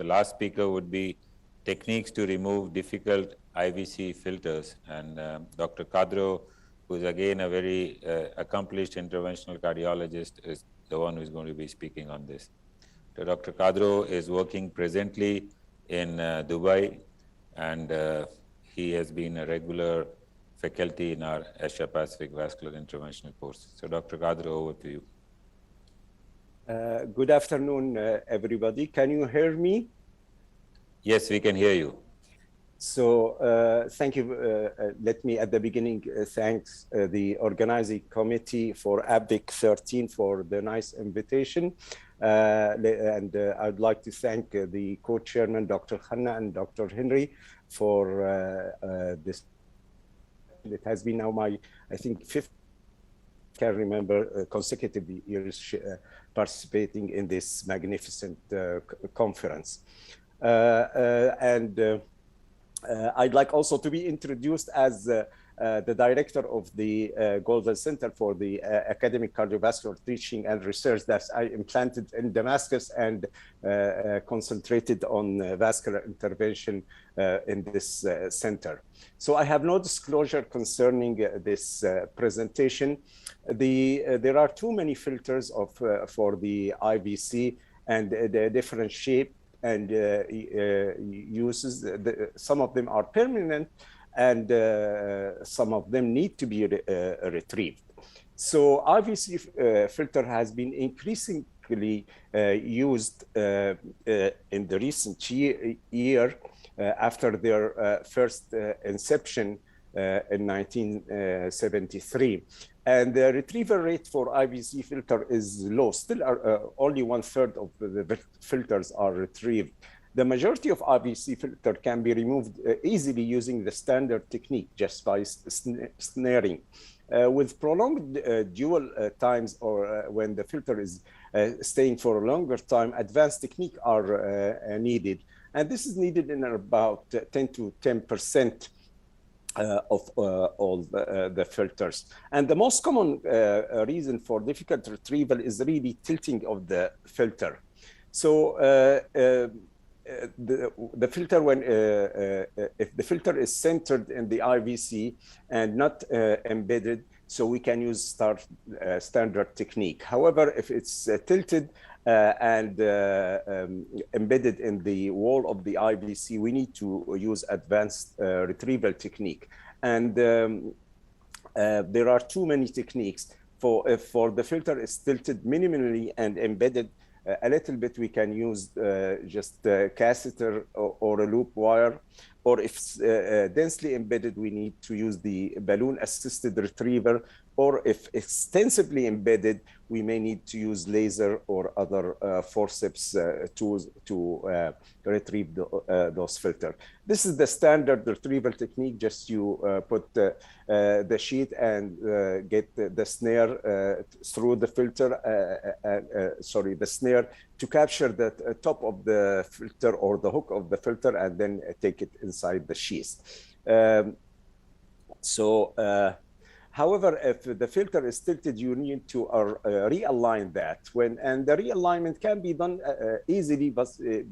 The last speaker would be techniques to remove difficult IVC filters. And Dr. Kadro, who is again a very accomplished interventional cardiologist, is the one who is going to be speaking on this. So Dr. Kadro is working presently in Dubai, and he has been a regular faculty in our Asia-Pacific Vascular Interventional course. So Dr. Kadro, over to you. Good afternoon, everybody. Can you hear me? Yes, we can hear you. So thank you. Let me at the beginning thank the organizing committee for APVIC 13 for the nice invitation. And I'd like to thank the co-chairman, Dr. Khanna and Dr. Henry for this. It has been now my, I think, fifth, can remember, consecutive years participating in this magnificent conference. I'd like also to be introduced as the director of the Golden Center for the Academic Cardiovascular Teaching and Research that I implanted in Damascus and concentrated on vascular intervention in this center. So I have no disclosure concerning this presentation. There are too many filters for the IVC and the different shape and uses. Some of them are permanent and some of them need to be retrieved. So IVC filter has been increasingly used in the recent year after their first inception in 1973. And the retrieval rate for IVC filter is low. Still, only 1/3 of the filters are retrieved. The majority of IVC filter can be removed easily using the standard technique, just by snaring. With prolonged dual times or when the filter is staying for a longer time, advanced technique are needed. And this is needed in about 10 to 10% of all the filters. And the most common reason for difficult retrieval is really tilting of the filter. So the filter, when if the filter is centered in the IVC and not embedded, so we can use standard technique. However, if it's tilted and embedded in the wall of the IVC, we need to use advanced retrieval technique. And there are too many techniques. For the filter is tilted minimally and embedded a little bit, we can use just a catheter or a loop wire. Or if densely embedded, we need to use the balloon-assisted retriever. Or if extensively embedded, we may need to use laser or other forceps tools to retrieve those filters. This is the standard retrieval technique. Just you put the sheet and get the snare through the filter, the snare to capture the top of the filter or the hook of the filter and then take it inside the sheath. However, if the filter is tilted, you need to realign that. And the realignment can be done easily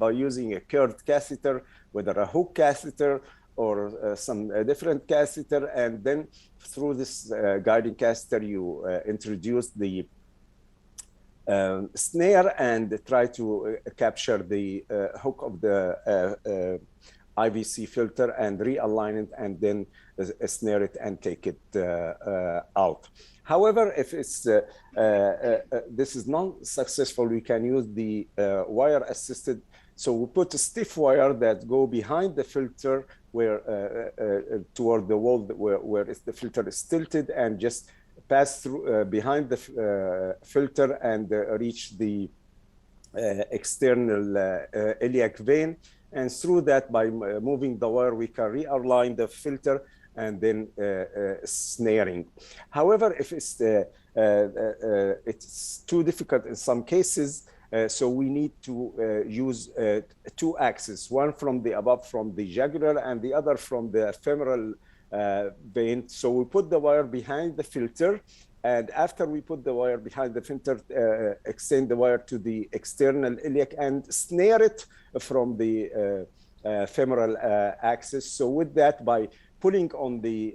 by using a curved catheter, whether a hook catheter or some different catheter. And then through this guiding catheter, you introduce the snare and try to capture the hook of the IVC filter and realign it and then snare it and take it out. However, if it's this is not successful, we can use the wire assisted. So we put a stiff wire that go behind the filter where toward the wall where the filter is tilted and just pass through behind the filter and reach the external iliac vein. And through that, by moving the wire, we can realign the filter and then snaring. However, if it's too difficult in some cases, so we need to use two axes, one from the above from the jugular and the other from the femoral vein. So we put the wire behind the filter And after we put the wire behind the filter, extend the wire to the external iliac and snare it from the femoral axis. So with that, by pulling on the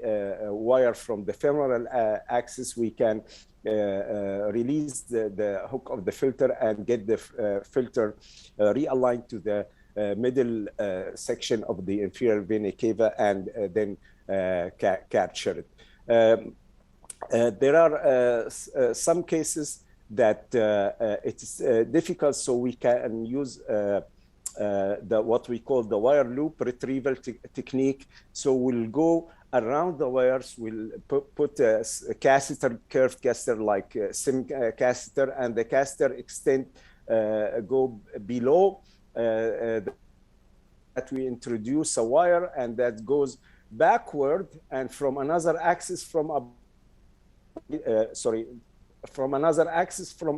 wire from the femoral axis, we can release the hook of the filter and get the filter realigned to the middle section of the inferior vena cava, and then capture it. There are some cases that it's difficult, so we can use what we call the wire loop retrieval technique. So we'll go around the wires, we'll put a catheter, curved catheter like SIM catheter, and the catheter extend, go below that we introduce a wire, and that goes backward, and from another axis from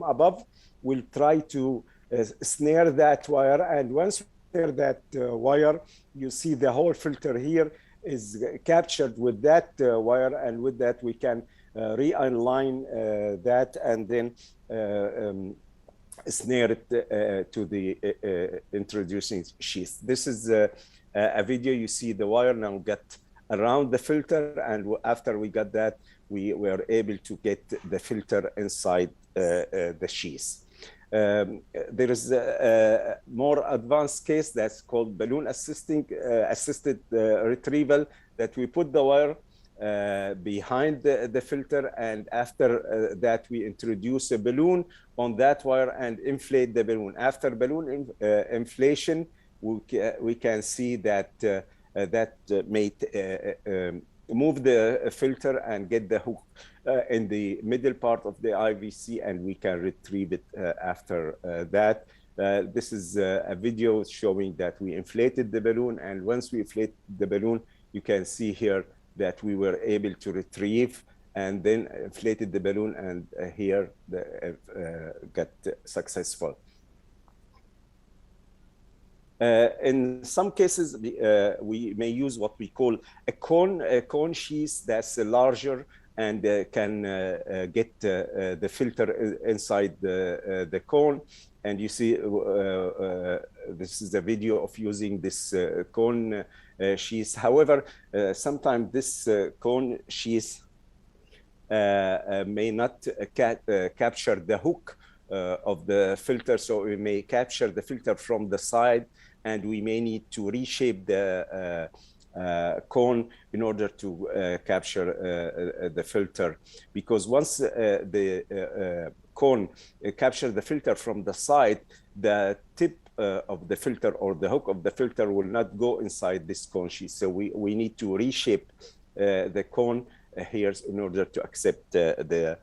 above, we'll try to snare that wire. And once we snare that wire, you see the whole filter here is captured with that wire, and with that we can realign that and then snare it to the introducing sheath. This is a video. You see the wire now get around the filter, and after we got that, we were able to get the filter inside the sheath. There is a more advanced case that's called balloon assisted retrieval, that we put the wire behind the filter, and after that we introduce a balloon on that wire and inflate the balloon. After balloon inflation, we can see that may move the filter and get the hook in the middle part of the IVC, and we can retrieve it after that. This is a video showing that we inflated the balloon, and once we inflate the balloon, you can see here that we were able to retrieve and then inflated the balloon, and here got successful. In some cases, we may use what we call a cone sheath that's larger and can get the filter inside the cone. And you see, this is a video of using this cone sheath. However, sometimes this cone sheath may not capture the hook of the filter, so we may capture the filter from the side, and we may need to reshape the cone in order to capture the filter. Because once the cone captures the filter from the side, the tip of the filter or the hook of the filter will not go inside this cone sheath. So we need to reshape the cone here in order to accept the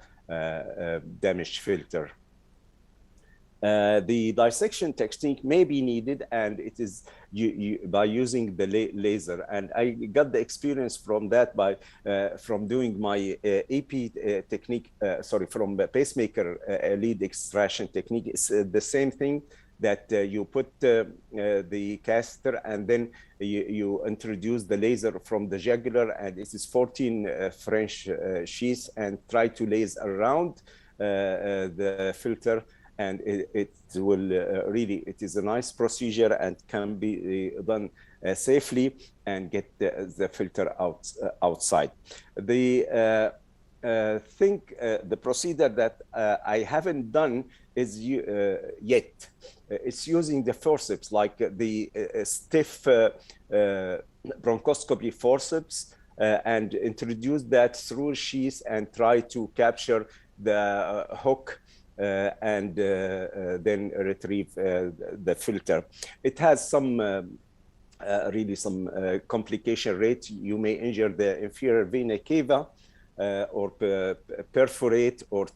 damaged filter. The dissection technique may be needed, and it is by using the laser. And I got the experience from that by from doing my AP technique, from the pacemaker lead extraction technique. It's the same thing, that you put the catheter and then you introduce the laser from the jugular, and it is 14 French sheaths, and try to lace around the filter. And it will really, it is a nice procedure and can be done safely and get the filter outside. The the procedure that I haven't done is yet. It's using the forceps, like the stiff bronchoscopy forceps, and introduce that through sheath and try to capture the hook and then retrieve the filter. It has some really some complication rate. You may injure the inferior vena cava or perforate, or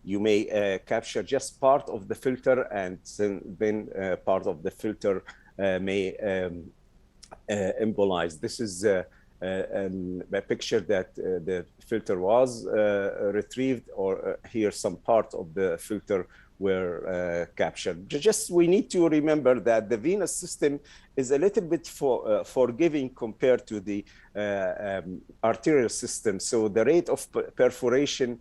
you may capture just part of the filter, and then part of the filter may embolize. This is a picture that the filter was retrieved, or here some part of the filter were captured. Just we need to remember that the venous system is a little bit forgiving compared to the arterial system. So the rate of perforation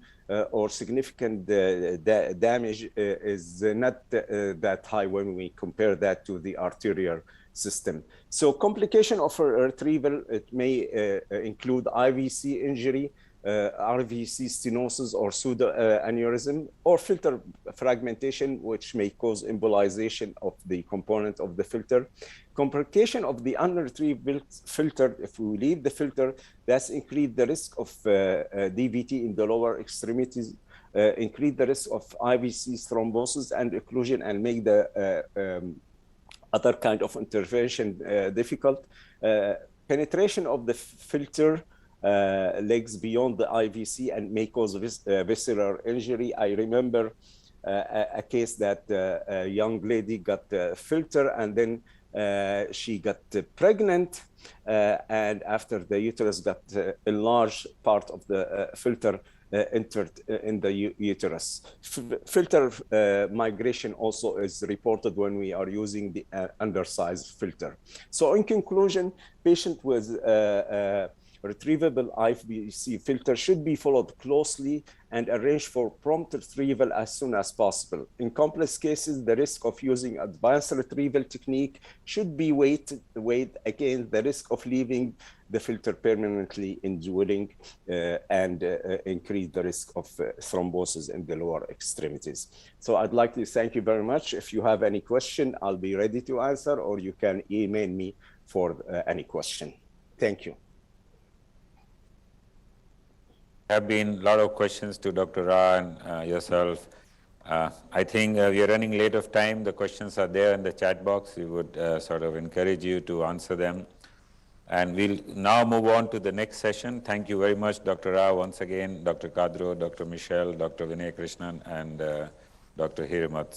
or significant damage is not that high when we compare that to the arterial system. So complication of a retrieval, it may include IVC injury, RVC stenosis or pseudoaneurysm, or filter fragmentation, which may cause embolization of the component of the filter. Complication of the unretrieved filter, if we leave the filter, that's increased the risk of DVT in the lower extremities, increase the risk of IVC thrombosis and occlusion, and make the other kind of intervention difficult. Penetration of the filter legs beyond the IVC and may cause visceral injury. I remember a case that a young lady got a filter, and then she got pregnant, and after the uterus got enlarged, part of the filter entered in the uterus. Filter migration also is reported when we are using the undersized filter. So in conclusion, patient with retrievable IVC filter should be followed closely and arranged for prompt retrieval as soon as possible. In complex cases, the risk of using advanced retrieval technique should be weighed against the risk of leaving the filter permanently indwelling and increase the risk of thrombosis in the lower extremities. So I'd like to thank you very much. If you have any question, I'll be ready to answer, or you can email me for any question. Thank you. There have been a lot of questions to Dr. Ra and yourself. I think we are running late of time. The questions are there in the chat box. We would sort of encourage you to answer them. And we'll now move on to the next session. Thank you very much, Dr. Ra, once again, Dr. Kadro, Dr. Michel, Dr. Vinay Krishnan, and Dr. Hiramat.